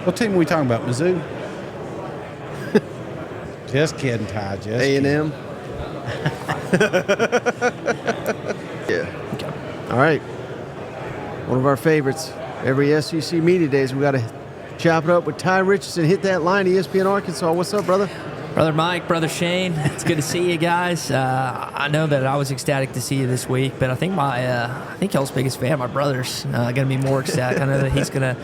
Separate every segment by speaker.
Speaker 1: What team are we talking about, Mizzou? Just kidding, Ty. Just
Speaker 2: A&M. Yeah.
Speaker 3: Okay.
Speaker 2: All right. One of our favorites. Every SEC Media Days, we got to chop it up with Tye Richardson. Hit that line, ESPN Arkansas. What's up, brother?
Speaker 3: Brother Mike, Brother Shane, it's good to see you guys. I know that I was ecstatic to see you this week, but I think y'all's biggest fan, my brother's going to be more ecstatic. I know that he's going to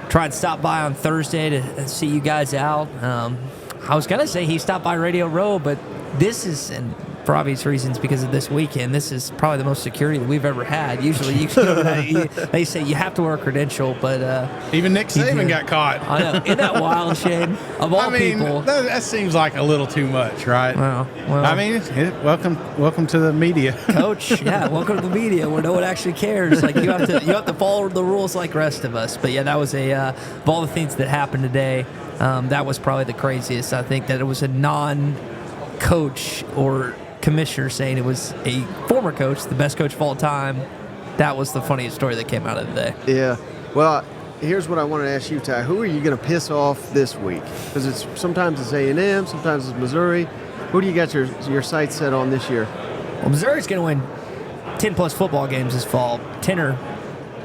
Speaker 3: try and stop by on Thursday to see you guys out. I was going to say he stopped by Radio Row, but this is, and for obvious reasons because of this weekend, this is probably the most security that we've ever had. Usually they say you have to wear a credential, but
Speaker 1: even Nick Saban got caught.
Speaker 3: I know. Isn't that wild, Shane? Of all people.
Speaker 1: That seems like a little too much, right?
Speaker 3: Well,
Speaker 1: I mean, welcome to the media.
Speaker 3: Coach, yeah, welcome to the media where no one actually cares. Like you have to follow the rules like the rest of us. But yeah, that was of all the things that happened today, that was probably the craziest. I think that it was a non-coach or commissioner saying it was a former coach, the best coach of all time. That was the funniest story that came out of the day.
Speaker 2: Yeah. Well, here's what I wanted to ask you, Ty. Who are you going to piss off this week? Because sometimes it's A&M, sometimes it's Missouri. Who do you got your sights set on this year?
Speaker 3: Well, Missouri's going to win 10-plus football games this fall, 10 or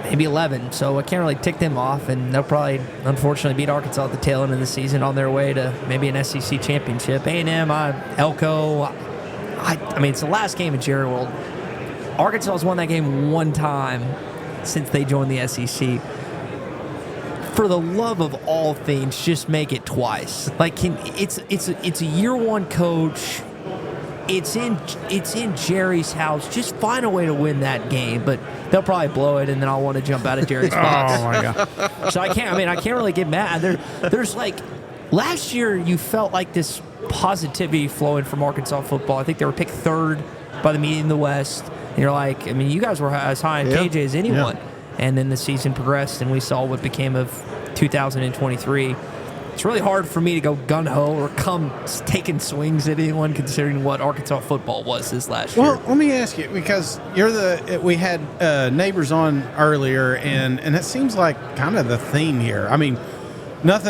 Speaker 3: maybe 11, so I can't really tick them off, and they'll probably, unfortunately, beat Arkansas at the tail end of the season on their way to maybe an SEC championship. A&M, Elko, I mean, it's the last game in Jerry World. Arkansas has won that game one time since they joined the SEC. For the love of all things, just make it twice. Like, it's a year one coach. It's in Jerry's house. Just find a way to win that game, but they'll probably blow it, and then I'll want to jump out of Jerry's box.
Speaker 1: Oh my God!
Speaker 3: So I can't really get mad. There's like last year, you felt like this positivity flowing from Arkansas football. I think they were picked third by the media in the West. And you're like, I mean, you guys were as high in KJ as anyone. Yeah. And then the season progressed, and we saw what became of 2023. It's really hard for me to go gun-ho or come taking swings at anyone considering what Arkansas football was this last year.
Speaker 1: Well, let me ask you, because we had neighbors on earlier, and it seems like kind of the theme here. I mean, don't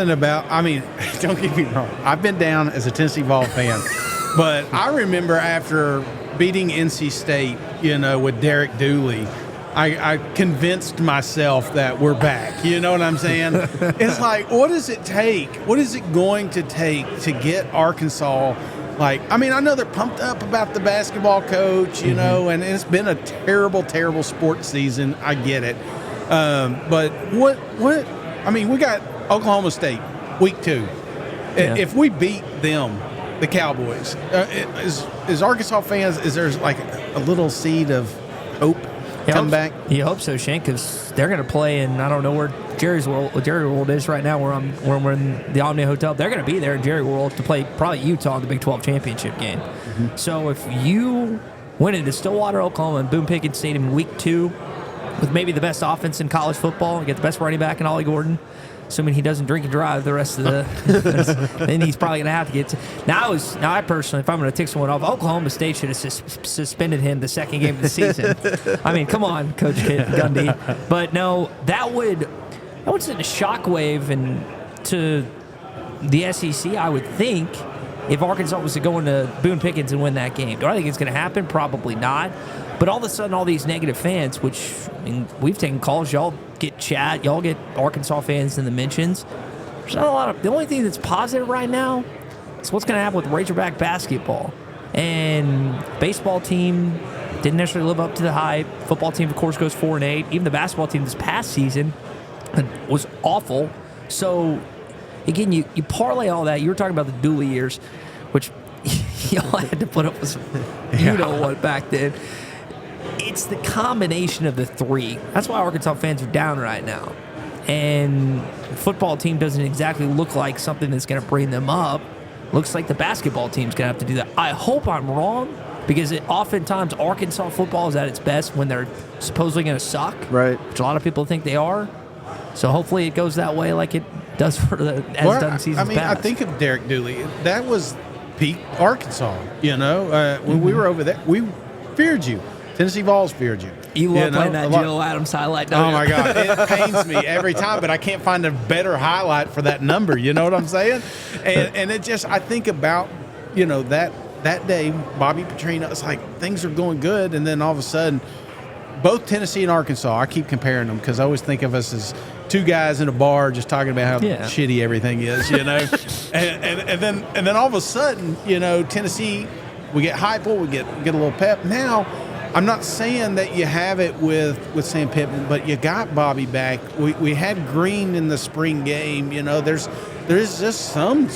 Speaker 1: get me wrong. I've been down as a Tennessee Vol fan, but I remember after beating NC State, with Derek Dooley, I convinced myself that we're back. You know what I'm saying? It's like, what does it take? What is it going to take to get Arkansas? I know they're pumped up about the basketball coach, and it's been a terrible, terrible sports season. I get it. But we got Oklahoma State, week 2. Yeah. If we beat them, the Cowboys, is Arkansas fans, is there like a little seed of hope come back?
Speaker 3: You hope so, Shane, because they're going to play in, I don't know where Jerry World is right now, where we're in the Omni Hotel. They're going to be there in Jerry World to play probably Utah in the Big 12 championship game. Mm-hmm. So if you win into Stillwater, Oklahoma, and Boone Pickens Stadium in week 2 with maybe the best offense in college football, and get the best running back in Ollie Gordon, assuming he doesn't drink and drive the rest of the then he's probably going to have to get to. Now I personally, if I'm going to tick someone off, Oklahoma State should have suspended him the second game of the season. I mean, come on, Coach Gundy. But no, that would send a shockwave to the SEC, I would think, if Arkansas was to go into Boone Pickens and win that game. Do I think it's going to happen? Probably not. But all of a sudden, all these negative fans, which we've taken calls, y'all get chat, y'all get Arkansas fans in the mentions. There's not a lot of. The only thing that's positive right now is what's going to happen with Razorback basketball. And baseball team didn't necessarily live up to the hype. Football team, of course, goes 4-8. Even the basketball team this past season was awful. So again, you parlay all that. You were talking about the Dooley years, which y'all had to put up with some, what back then. It's the combination of the three. That's why Arkansas fans are down right now. And the football team doesn't exactly look like something that's going to bring them up. Looks like the basketball team's going to have to do that. I hope I'm wrong, because oftentimes Arkansas football is at its best when they're supposedly going to suck.
Speaker 2: Right.
Speaker 3: Which a lot of people think they are. So hopefully it goes that way like it does done seasons past.
Speaker 1: I think of Derek Dooley. That was peak Arkansas, when we were over there. We feared you. Tennessee Vols feared you.
Speaker 3: You love playing
Speaker 1: know,
Speaker 3: that Jill Adams highlight, don't
Speaker 1: Oh
Speaker 3: you?
Speaker 1: my God, it pains me every time, but I can't find a better highlight for that number. You know what I'm saying? And it just, I think about, that day, Bobby Petrino, it's like things are going good, and then all of a sudden, both Tennessee and Arkansas, I keep comparing them because I always think of us as two guys in a bar just talking about how shitty everything is, and then all of a sudden, Tennessee, we get hypeful, we get a little pep. Now, I'm not saying that you have it with Sam Pittman, but you got Bobby back. We had Green in the spring game. There's just some.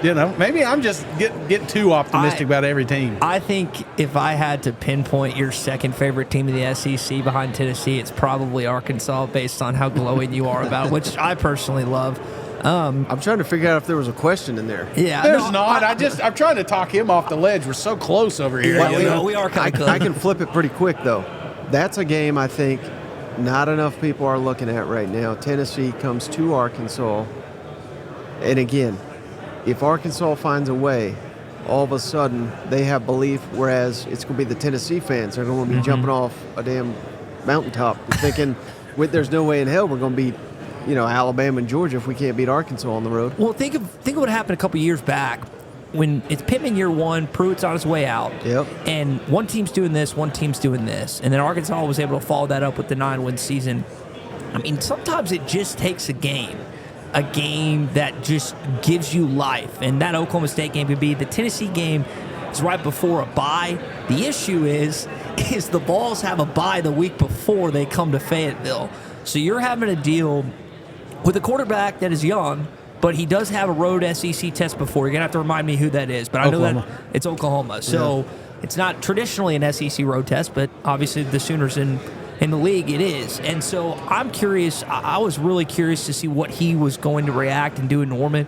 Speaker 1: Maybe I'm just getting too optimistic about every team.
Speaker 3: I think if I had to pinpoint your second favorite team in the SEC behind Tennessee, it's probably Arkansas based on how glowing you are about it, which I personally love.
Speaker 2: I'm trying to figure out if there was a question in there.
Speaker 3: Yeah,
Speaker 1: there's not. I'm trying to talk him off the ledge. We're so close over here.
Speaker 3: We are kind of close.
Speaker 2: I can flip it pretty quick, though. That's a game I think not enough people are looking at right now. Tennessee comes to Arkansas. And again, if Arkansas finds a way, all of a sudden they have belief, whereas it's going to be the Tennessee fans. They're going to be jumping off a damn mountaintop thinking, there's no way in hell we're going to beat Alabama and Georgia if we can't beat Arkansas on the road.
Speaker 3: Well, think of what happened a couple years back when it's Pittman year one, Pruitt's on his way out.
Speaker 2: Yep.
Speaker 3: And one team's doing this, one team's doing this. And then Arkansas was able to follow that up with the 9-win season. I mean, sometimes it just takes a game that just gives you life. And that Oklahoma State game could be the Tennessee game is right before a bye. The issue is the Vols have a bye the week before they come to Fayetteville. So you're having to deal with a quarterback that is young, but he does have a road SEC test before. You're going to have to remind me who that is. But I know that it's Oklahoma. So it's not traditionally an SEC road test, but obviously the Sooners in the league, it is. And so I'm curious. I was really curious to see what he was going to react and do in Norman.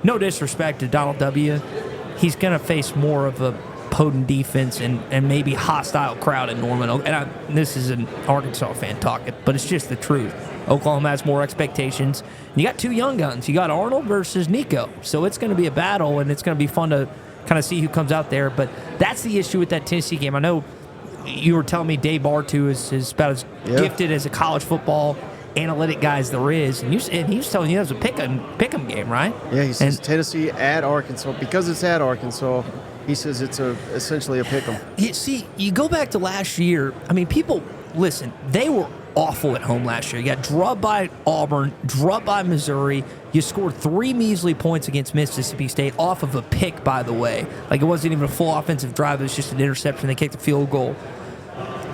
Speaker 3: No disrespect to Donald W. He's going to face more of a potent defense and maybe hostile crowd in Norman. And this is an Arkansas fan talking, but it's just the truth. Oklahoma has more expectations. And you got two young guns. You got Arnold versus Nico. So it's going to be a battle, and it's going to be fun to kind of see who comes out there. But that's the issue with that Tennessee game. I know you were telling me Dave Bartu is about as gifted as a college football analytic guy as there is. And he was telling you that was a pick 'em game, right?
Speaker 2: Yeah, he says Tennessee at Arkansas. Because it's at Arkansas, he says it's essentially a pick 'em.
Speaker 3: You go back to last year. I mean, people, listen, they were awful at home last year. You got drubbed by Auburn, drubbed by Missouri. You scored 3 measly points against Mississippi State off of a pick, by the way. Like, it wasn't even a full offensive drive. It was just an interception. They kicked a field goal.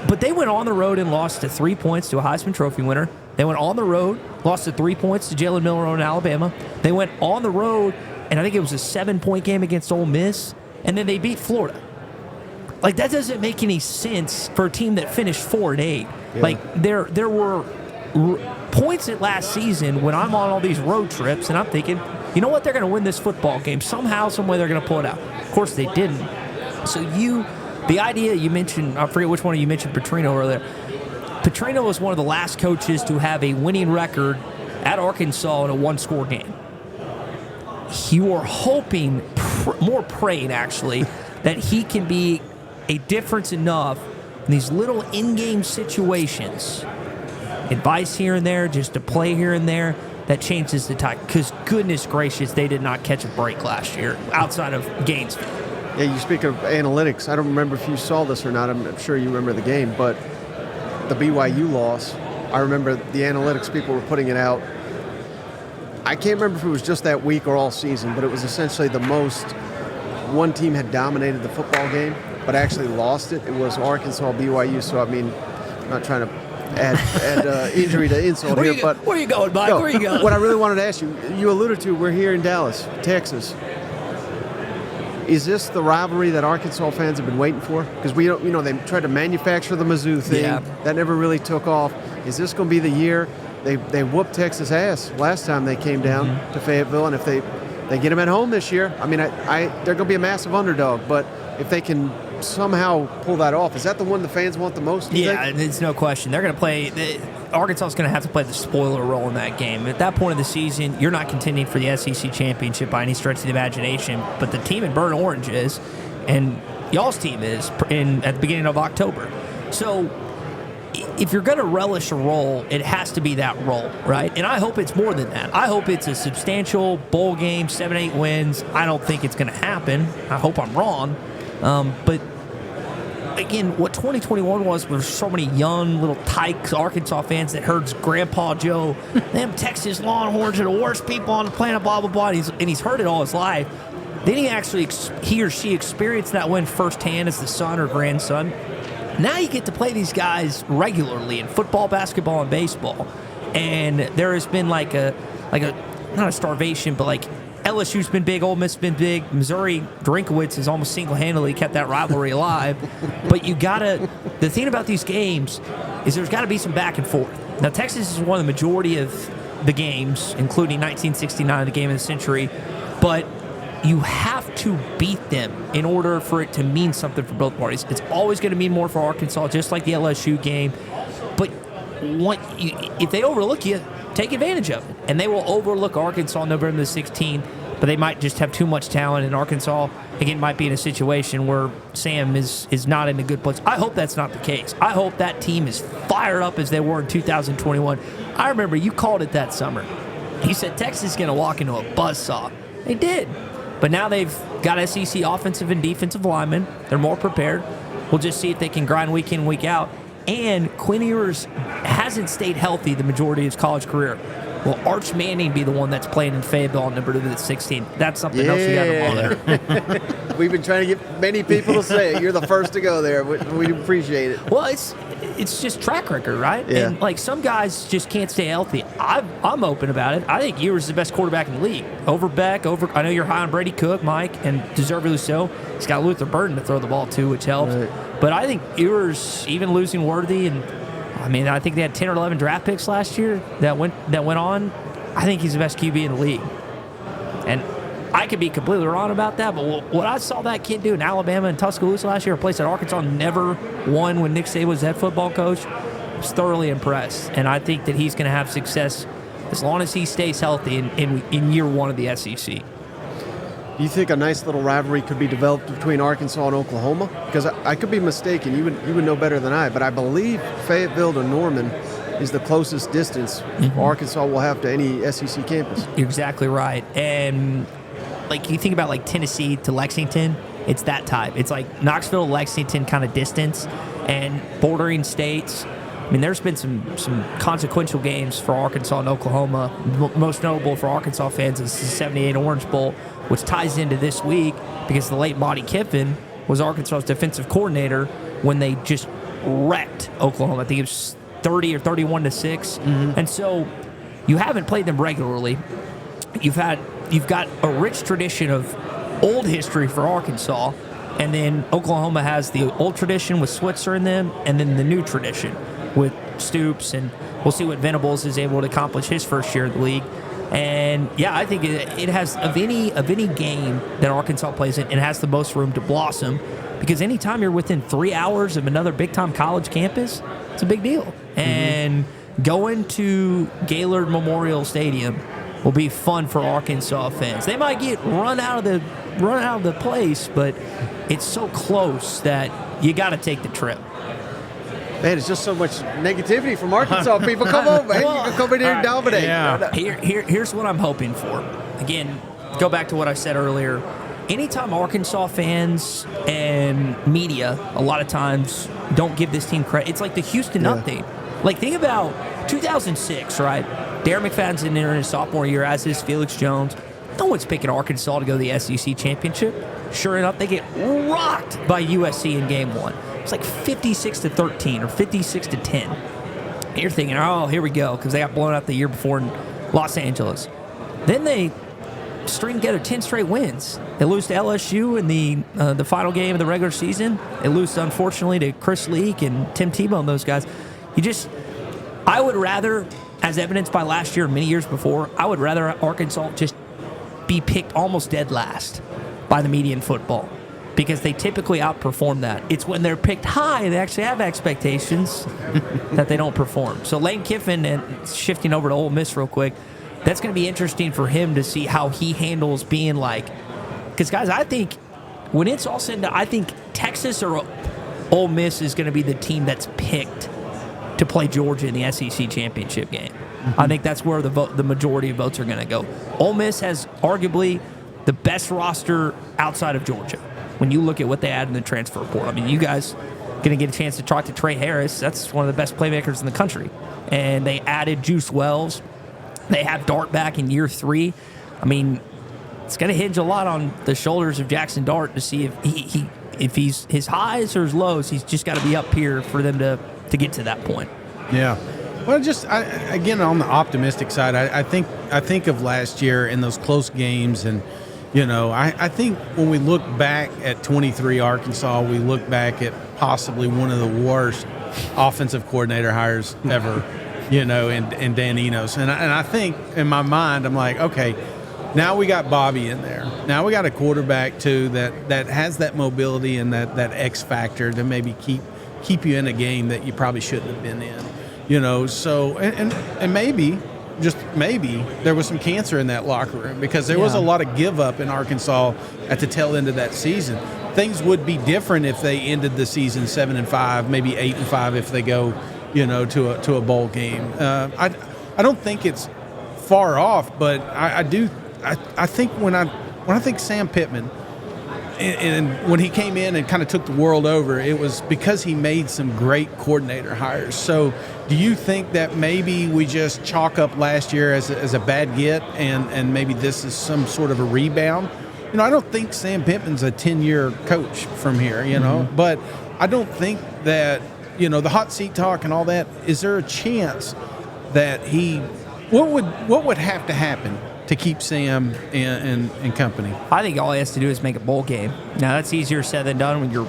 Speaker 3: But they went on the road and lost to 3 points to a Heisman Trophy winner. They went on the road, lost to 3 points to Jalen Milroe in Alabama. They went on the road, and I think it was a 7-point game against Ole Miss, and then they beat Florida. Like, that doesn't make any sense for a team that finished 4-8. Yeah. Like, there were points at last season when I'm on all these road trips, and I'm thinking, you know what, they're going to win this football game. Somehow, some way, they're going to pull it out. Of course, they didn't. So the idea you mentioned, I forget which one of you mentioned Petrino earlier. Petrino was one of the last coaches to have a winning record at Arkansas in a one-score game. You are hoping, more praying actually, that he can be a difference enough in these little in-game situations, advice here and there, just a play here and there, that changes the tide. Because goodness gracious, they did not catch a break last year outside of Gainesville.
Speaker 2: Yeah, you speak of analytics. I don't remember if you saw this or not. I'm sure you remember the game, but the BYU loss, I remember the analytics people were putting it out. I can't remember if it was just that week or all season, but it was essentially the most one team had dominated the football game, but actually lost it. It was Arkansas, BYU. So, I mean, I'm not trying to add injury to insult here, but
Speaker 3: where are you going, Mike? Where are you going?
Speaker 2: What I really wanted to ask you, you alluded to, we're here in Dallas, Texas. Is this the rivalry that Arkansas fans have been waiting for? Because we don't, they tried to manufacture the Mizzou thing. Yeah. That never really took off. Is this going to be the year? They whooped Texas ass last time they came down to Fayetteville, and if they get them at home this year, I mean, they're going to be a massive underdog. But if they can somehow pull that off, is that the one the fans want the most?
Speaker 3: Yeah, it's no question. They're going to play. Arkansas is going to have to play the spoiler role in that game. At that point of the season, you're not contending for the SEC championship by any stretch of the imagination, but the team in burnt orange is, and y'all's team is at the beginning of October. So if you're going to relish a role, it has to be that role, right? And I hope it's more than that. I hope it's a substantial bowl game, 7-8 wins. I don't think it's going to happen. I hope I'm wrong. But again, what 2021 was so many young little tykes, Arkansas fans that heard Grandpa Joe, them Texas Longhorns are the worst people on the planet, blah, blah, blah. And he's heard it all his life. Then he or she experienced that win firsthand as the son or grandson. Now you get to play these guys regularly in football, basketball, and baseball. And there has been like a not a starvation, but like LSU's been big, Ole Miss has been big. Missouri, Drinkowitz has almost single-handedly kept that rivalry alive. But the thing about these games is there's got to be some back and forth. Now, Texas has won the majority of the games, including 1969, the game of the century. But you have to beat them in order for it to mean something for both parties. It's always going to mean more for Arkansas, just like the LSU game. But if they overlook you, take advantage of it. And they will overlook Arkansas on November the 16th, but they might just have too much talent, and Arkansas, again, might be in a situation where Sam is not in a good place. I hope that's not the case. I hope that team is fired up as they were in 2021. I remember you called it that summer. You said Texas is going to walk into a buzzsaw. They did. But now they've got SEC offensive and defensive linemen. They're more prepared. We'll just see if they can grind week in, week out. And Quinn Ewers hasn't stayed healthy the majority of his college career. Will Arch Manning be the one that's playing in Fayetteville on November the 16th? That's something else you got to monitor.
Speaker 2: We've been trying to get many people to say it. You're the first to go there. We appreciate it.
Speaker 3: Well, it's just track record, right?
Speaker 2: Yeah.
Speaker 3: And like some guys just can't stay healthy. I'm open about it. I think Ewers is the best quarterback in the league. Over Beck, I know you're high on Brady Cook, Mike, and deservedly so. He's got Luther Burden to throw the ball to, which helps.
Speaker 2: Right.
Speaker 3: But I think Ewers, even losing Worthy, and I mean, I think they had 10 or 11 draft picks last year that went on. I think he's the best QB in the league. And I could be completely wrong about that, but what I saw that kid do in Alabama and Tuscaloosa last year, a place that Arkansas never won when Nick Saban was head football coach, I was thoroughly impressed. And I think that he's going to have success as long as he stays healthy in year one of the SEC.
Speaker 2: Do you think a nice little rivalry could be developed between Arkansas and Oklahoma? Because I could be mistaken. You would know better than I, but I believe Fayetteville to Norman is the closest distance Arkansas will have to any SEC campus.
Speaker 3: You're exactly right. And like you think about like Tennessee to Lexington, it's that type. It's like Knoxville to Lexington kind of distance, and bordering states. I mean, there's been some consequential games for Arkansas and Oklahoma. Most notable for Arkansas fans is the 78 Orange Bowl, which ties into this week because the late Monty Kiffin was Arkansas's defensive coordinator when they just wrecked Oklahoma. I think it was 30 or 31-6. And so you haven't played them regularly. You've got a rich tradition of old history for Arkansas, and then Oklahoma has the old tradition with Switzer in them, and then the new tradition with Stoops, and we'll see what Venables is able to accomplish his first year in the league. And yeah, I think it has of any game that Arkansas plays in, it has the most room to blossom, because anytime you're within 3 hours of another big-time college campus, it's a big deal. And going to Gaylord Memorial Stadium will be fun for Arkansas fans. They might get run out of the place, but it's so close that you got to take the trip.
Speaker 2: Man, it's just so much negativity from Arkansas people. Come on, man.
Speaker 3: Well,
Speaker 2: you can come in here and dominate.
Speaker 1: Yeah.
Speaker 3: Here's what I'm hoping for. Again, go back to what I said earlier. Anytime Arkansas fans and media, a lot of times, don't give this team credit, it's like the Houston update. Like, think about 2006, right? Darren McFadden's in his sophomore year, as is Felix Jones. No one's picking Arkansas to go to the SEC championship. Sure enough, they get rocked by USC in game one. It's like 56-13 or 56-10. And you're thinking, oh, here we go, because they got blown out the year before in Los Angeles. Then they string together 10 straight wins. They lose to LSU in the final game of the regular season. They lose, unfortunately, to Chris Leak and Tim Tebow and those guys. I would rather, as evidenced by last year and many years before, I would rather Arkansas just be picked almost dead last by the media in football, because they typically outperform that. It's when they're picked high and they actually have expectations that they don't perform. So Lane Kiffin, and shifting over to Ole Miss real quick, that's going to be interesting for him to see how he handles being like, because guys, I think when it's all said and done, I think Texas or Ole Miss is going to be the team that's picked to play Georgia in the SEC championship game. I think that's where the majority of votes are going to go. Ole Miss has arguably the best roster outside of Georgia. When you look at what they add in the transfer portal, I mean, you guys going to get a chance to talk to Trey Harris. That's one of the best playmakers in the country. And they added Juice Wells. They have Dart back in year 3. I mean, it's going to hinge a lot on the shoulders of Jackson Dart to see if he's his highs or his lows. He's just got to be up here for them to get to that point.
Speaker 1: Yeah. Well, again, on the optimistic side, I think of last year in those close games, and I think when we look back at 23 Arkansas, we look back at possibly one of the worst offensive coordinator hires ever, in Dan Enos, and I think in my mind I'm like, okay, now we got Bobby in there. Now we got a quarterback too that has that mobility and that X factor to maybe keep you in a game that you probably shouldn't have been in. So and maybe, just maybe, there was some cancer in that locker room because there was a lot of give up in Arkansas at the tail end of that season. Things would be different if they ended the season 7-5, maybe 8-5 if they go, to a bowl game. I don't think it's far off, but I think when I think Sam Pittman, and when he came in and kind of took the world over, it was because he made some great coordinator hires. So do you think that maybe we just chalk up last year as a bad get and maybe this is some sort of a rebound? I don't think Sam Pittman's a 10-year coach from here, but I don't think that, the hot seat talk and all that, is there a chance that what would have to happen to keep Sam and company?
Speaker 3: I think all he has to do is make a bowl game. Now, that's easier said than done when your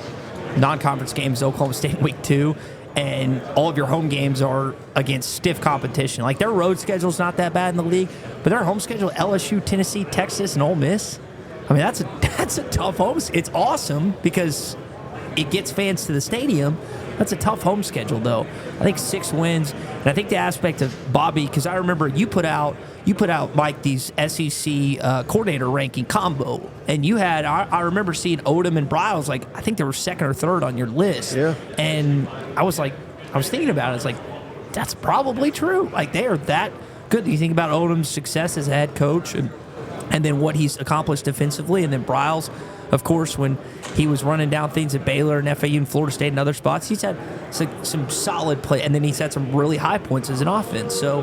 Speaker 3: non-conference games, Oklahoma State in week 2, and all of your home games are against stiff competition. Like, their road schedule's not that bad in the league, but their home schedule, LSU, Tennessee, Texas, and Ole Miss, I mean, that's a tough home. It's awesome because it gets fans to the stadium. That's a tough home schedule, though. I think 6 wins, and I think the aspect of Bobby, because I remember you put out, Mike, these SEC coordinator ranking combo, and you had, I remember seeing Odom and Briles, like, I think they were 2nd or 3rd on your list.
Speaker 2: Yeah.
Speaker 3: And I was thinking about it. It's like, that's probably true. Like, they are that good. You think about Odom's success as a head coach and then what he's accomplished defensively, and then Briles, of course, when he was running down things at Baylor and FAU and Florida State and other spots, he's had some solid play, and then he's had some really high points as an offense. So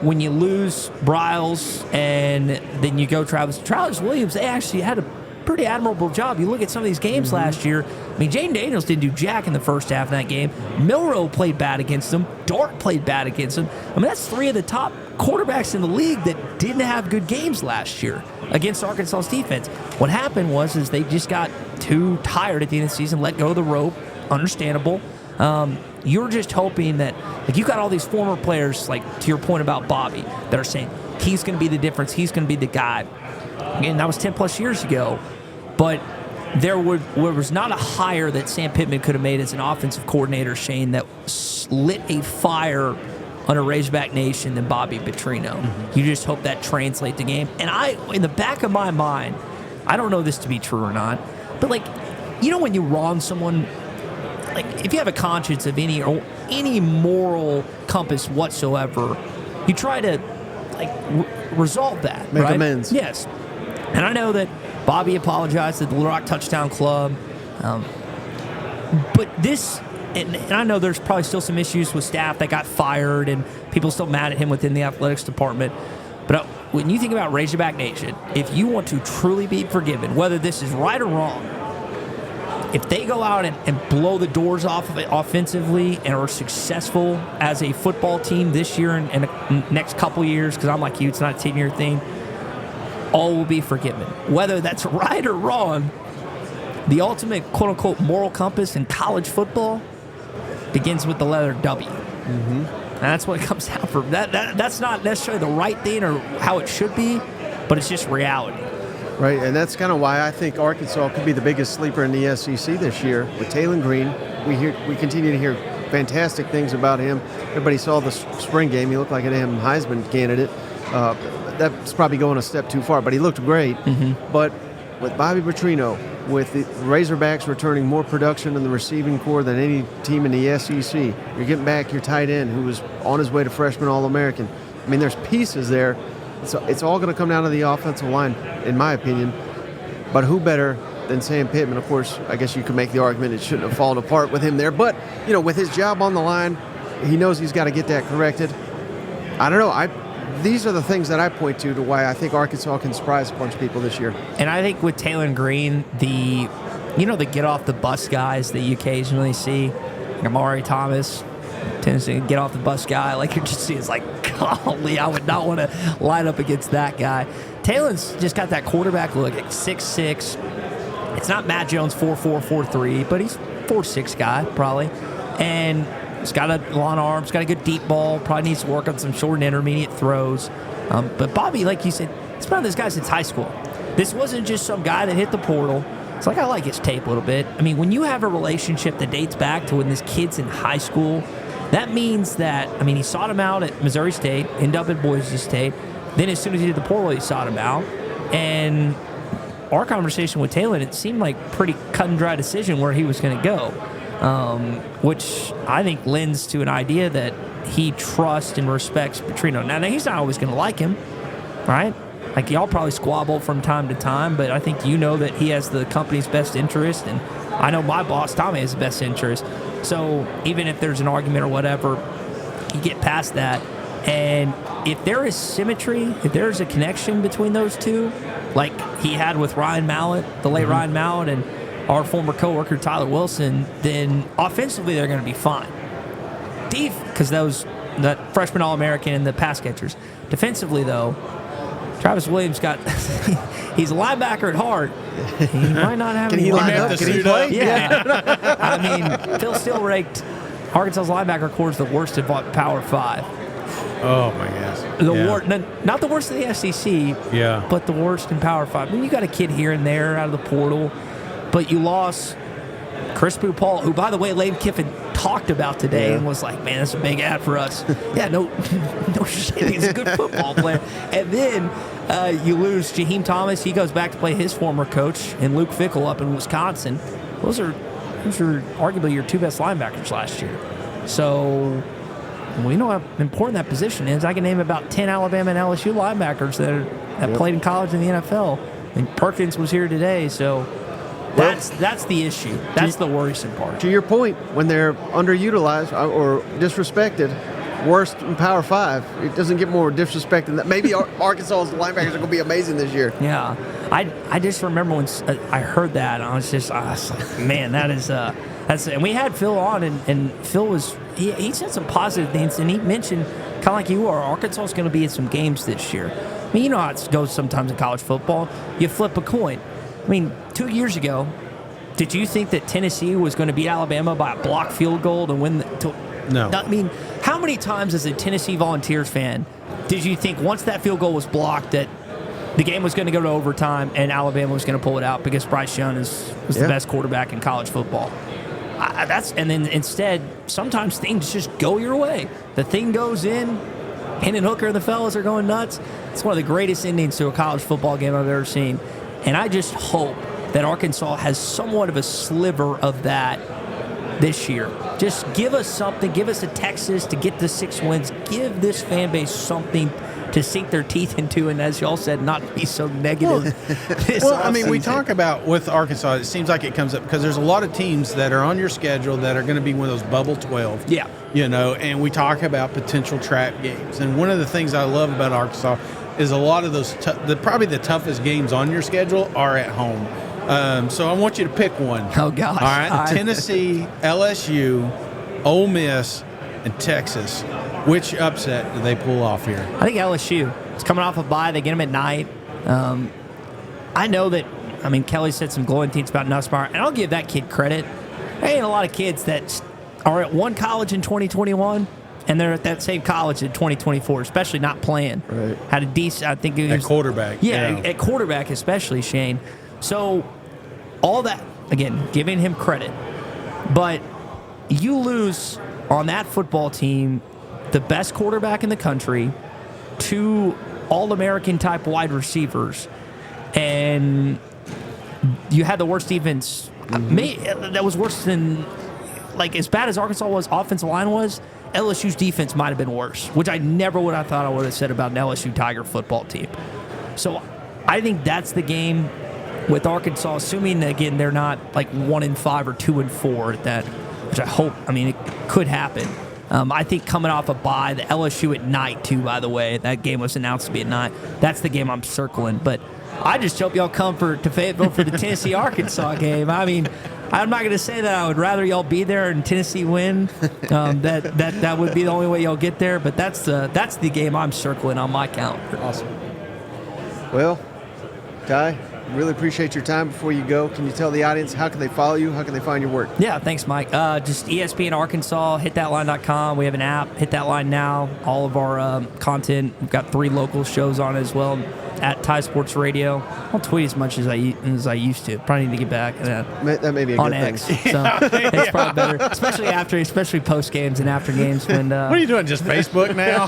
Speaker 3: when you lose Briles and then you go Travis Williams, they actually had a pretty admirable job. You look at some of these games last year. I mean, Jaden Daniels didn't do jack in the first half of that game. Milroe played bad against them. Dart played bad against them. I mean, that's 3 of the top quarterbacks in the league that didn't have good games last year against Arkansas's defense. What happened was they just got too tired at the end of the season, let go of the rope. Understandable. You're just hoping that, like, you got all these former players, like, to your point about Bobby, that are saying he's going to be the difference, he's going to be the guy. Again, that was 10 plus years ago, but there was not a hire that Sam Pittman could have made as an offensive coordinator, Shane, that lit a fire under Razorback Nation than Bobby Petrino. You just hope that translates the game. And in the back of my mind, I don't know this to be true or not, but, like, when you wrong someone, like, if you have a conscience of any moral compass whatsoever, you try to, like, resolve that.
Speaker 2: Make
Speaker 3: right?
Speaker 2: amends.
Speaker 3: Yes. And I know that Bobby apologized at the Little Rock Touchdown Club. But this, and I know there's probably still some issues with staff that got fired and people still mad at him within the athletics department. But when you think about Razorback Nation, if you want to truly be forgiven, whether this is right or wrong, if they go out and blow the doors off of it offensively and are successful as a football team this year and the next couple years, because I'm like you, it's not a 10-year thing, all will be forgiven. Whether that's right or wrong, the ultimate quote-unquote moral compass in college football begins with the letter W. And that's what it comes down for. That's not necessarily the right thing or how it should be, but it's just reality.
Speaker 2: Right, and that's kind of why I think Arkansas could be the biggest sleeper in the SEC this year. With Taylon Green, we continue to hear fantastic things about him. Everybody saw the spring game. He looked like a damn Heisman candidate. That's probably going a step too far, but he looked great. But with Bobby Petrino, with the Razorbacks returning more production in the receiving corps than any team in the SEC. You're getting back your tight end who was on his way to freshman All-American. I mean, there's pieces there. It's all going to come down to the offensive line, in my opinion. But who better than Sam Pittman? Of course, I guess you could make the argument it shouldn't have fallen apart with him there. But, with his job on the line, he knows he's got to get that corrected. I don't know. These are the things that I point to why I think Arkansas can surprise a bunch of people this year.
Speaker 3: And I think with Taylor Green, the get off the bus guys that you occasionally see, like Amari Thomas, Tennessee get off the bus guy, like you're just seeing, it's like, golly, I would not want to line up against that guy. Taylor's just got that quarterback look at 6'6". It's not Matt Jones 4'4", 4'3", but he's 4'6" guy probably, and he's got a long arm, he's got a good deep ball, probably needs to work on some short and intermediate throws. But Bobby, like you said, he's been on this guy since high school. This wasn't just some guy that hit the portal. It's like, I like his tape a little bit. I mean, when you have a relationship that dates back to when this kid's in high school, that means that, I mean, he sought him out at Missouri State, ended up at Boise State. Then as soon as he did the portal, he sought him out. And our conversation with Taylor, it seemed like a pretty cut and dry decision where he was going to go. Which I think lends to an idea that he trusts and respects Petrino. Now he's not always going to like him, right? Like, y'all probably squabble from time to time, but I think that he has the company's best interest, and I know my boss, Tommy, has the best interest. So even if there's an argument or whatever, you get past that. And if there is symmetry, if there's a connection between those two, like he had with Ryan Mallett, the late Ryan Mallett, and our former coworker Tyler Wilson, then offensively they're going to be fine. Because that freshman All-American and the pass catchers. Defensively, though, Travis Williams he's a linebacker at heart. He might not have
Speaker 2: Can
Speaker 3: any
Speaker 2: he line up? Can he play?
Speaker 3: Yeah. I mean, Phil Steele ranked Arkansas's linebacker corps the worst at Power 5.
Speaker 1: Oh, my gosh.
Speaker 3: Not the worst in the SEC, but the worst in Power 5. I mean, you got a kid here and there out of the portal, but you lost Chris Paul, who, by the way, Lane Kiffin talked about today and was like, man, that's a big ad for us. no shit, he's a good football player. And then you lose Jaheim Thomas. He goes back to play his former coach, and Luke Fickell up in Wisconsin. Those are arguably your two best linebackers last year. So we know how important that position is. I can name about 10 Alabama and LSU linebackers that played in college in the NFL. And Perkins was here today, so that's the issue. That's the worrisome part.
Speaker 2: To your point, when they're underutilized or disrespected, worst in Power 5, it doesn't get more disrespect than that. Maybe Arkansas's linebackers are going to be amazing this year.
Speaker 3: Yeah. I just remember when I heard that, I was like, man, that's and we had Phil on, and Phil was he said some positive things, and he mentioned, kind of like you are, Arkansas is going to be in some games this year. I mean, you know how it goes sometimes in college football. You flip a coin. I mean, 2 years ago, did you think that Tennessee was going to beat Alabama by a blocked field goal to win?
Speaker 1: No.
Speaker 3: I mean, how many times as a Tennessee Volunteers fan did you think once that field goal was blocked that the game was going to go to overtime and Alabama was going to pull it out because Bryce Young was the best quarterback in college football? And then instead, sometimes things just go your way. The thing goes in, Hendon Hooker and the fellas are going nuts. It's one of the greatest endings to a college football game I've ever seen. And I just hope that Arkansas has somewhat of a sliver of that this year. Just give us something. Give us a Texas to get the 6 wins. Give this fan base something to sink their teeth into, and as y'all said, not be so negative.
Speaker 1: I mean, we talk about with Arkansas, it seems like it comes up because there's a lot of teams that are on your schedule that are going to be one of those bubble 12.
Speaker 3: Yeah.
Speaker 1: And we talk about potential trap games. And one of the things I love about Arkansas is a lot of those, probably the toughest games on your schedule are at home. So I want you to pick one.
Speaker 3: Oh, gosh.
Speaker 1: All right. Tennessee, LSU, Ole Miss, and Texas. Which upset do they pull off here?
Speaker 3: I think LSU. It's coming off a bye. They get them at night. I know that, Kelly said some glowing things about Nussmeier, and I'll give that kid credit. There ain't a lot of kids that are at one college in 2021 and they're at that same college in 2024, especially not playing.
Speaker 2: Right.
Speaker 3: Had a decent, I think it was.
Speaker 1: At quarterback.
Speaker 3: Yeah, at quarterback especially, Shane. So all that, again, giving him credit. But you lose on that football team the best quarterback in the country, 2 All-American type wide receivers, and you had the worst defense. That was worse than, like, as bad as Arkansas was, offensive line was, LSU's defense might have been worse, which I never would have thought I would have said about an LSU Tiger football team. So I think that's the game with Arkansas, assuming, again, they're not like 1-5 or 2-4 at that, which I hope, I mean, it could happen. I think coming off a bye, the LSU at night, too, by the way, that game was announced to be at night. That's the game I'm circling. But I just hope y'all come to Fayetteville for the Tennessee-Arkansas game. I mean, I'm not going to say that I would rather y'all be there and Tennessee win. That would be the only way y'all get there. But that's the game I'm circling on my calendar.
Speaker 2: Awesome. Well, Tye, really appreciate your time. Before you go, can you tell the audience how can they follow you? How can they find your work?
Speaker 3: Yeah, thanks, Mike. Just ESPN Arkansas, hitthatline.com. We have an app, Hit That Line Now. All of our content. We've got 3 local shows on as well. At Tye Sports Radio. I don't tweet as much as I used to. Probably need to get back at that.
Speaker 2: That may be a
Speaker 3: on
Speaker 2: good
Speaker 3: X.
Speaker 2: thing.
Speaker 3: So it's probably better, especially post games and after games. When
Speaker 1: what are you doing? Just Facebook now?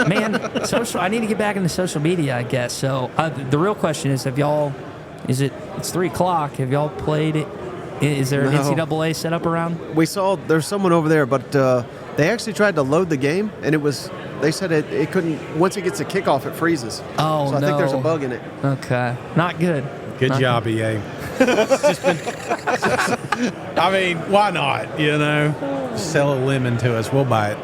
Speaker 3: man, social. I need to get back into social media, I guess. So the real question is, have y'all? It's 3:00. Have y'all played it? Is there an NCAA set up around?
Speaker 2: We saw there's someone over there, but they actually tried to load the game, and they said it couldn't. Once it gets a kickoff, it freezes.
Speaker 3: Oh,
Speaker 2: so I think there's a bug in it.
Speaker 3: Okay, not good.
Speaker 1: Good job, EA. I mean, why not? Sell a lemon to us. We'll buy it.